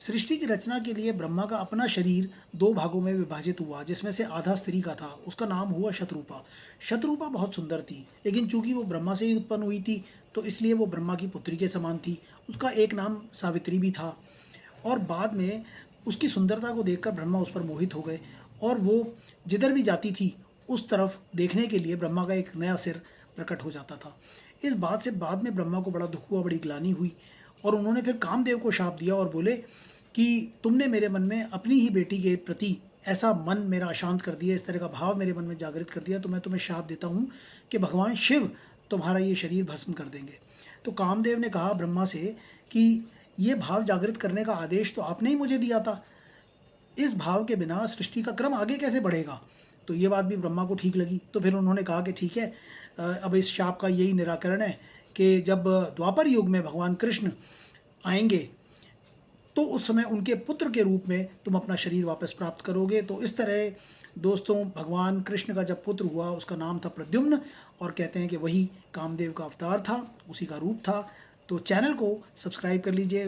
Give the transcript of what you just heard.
सृष्टि की रचना के लिए ब्रह्मा का अपना शरीर दो भागों में विभाजित हुआ, जिसमें से आधा स्त्री का था। उसका नाम हुआ शत्रुपा। शत्रुपा बहुत सुंदर थी, लेकिन चूंकि वो ब्रह्मा से ही उत्पन्न हुई थी, तो इसलिए वो ब्रह्मा की पुत्री के समान थी। उसका एक नाम सावित्री भी था। और बाद में उसकी सुंदरता को देखकर ब्रह्मा उस पर मोहित हो गए, और वो जिधर भी जाती थी उस तरफ देखने के लिए ब्रह्मा का एक नया सिर प्रकट हो जाता था। इस बात से बाद में ब्रह्मा को बड़ा दुख हुआ, बड़ी ग्लानि हुई, और उन्होंने फिर कामदेव को शाप दिया और बोले कि तुमने मेरे मन में अपनी ही बेटी के प्रति ऐसा मन मेरा अशांत कर दिया, इस तरह का भाव मेरे मन में जागृत कर दिया, तो मैं तुम्हें शाप देता हूँ कि भगवान शिव तुम्हारा ये शरीर भस्म कर देंगे। तो कामदेव ने कहा ब्रह्मा से कि ये भाव जागृत करने का आदेश तो आपने ही मुझे दिया था, इस भाव के बिना सृष्टि का क्रम आगे कैसे बढ़ेगा। तो ये बात भी ब्रह्मा को ठीक लगी। तो फिर उन्होंने कहा कि ठीक है, अब इस शाप का यही निराकरण है कि जब द्वापर युग में भगवान कृष्ण आएंगे, तो उस समय उनके पुत्र के रूप में तुम अपना शरीर वापस प्राप्त करोगे। तो इस तरह दोस्तों, भगवान कृष्ण का जब पुत्र हुआ उसका नाम था प्रद्युम्न, और कहते हैं कि वही कामदेव का अवतार था, उसी का रूप था। तो चैनल को सब्सक्राइब कर लीजिए।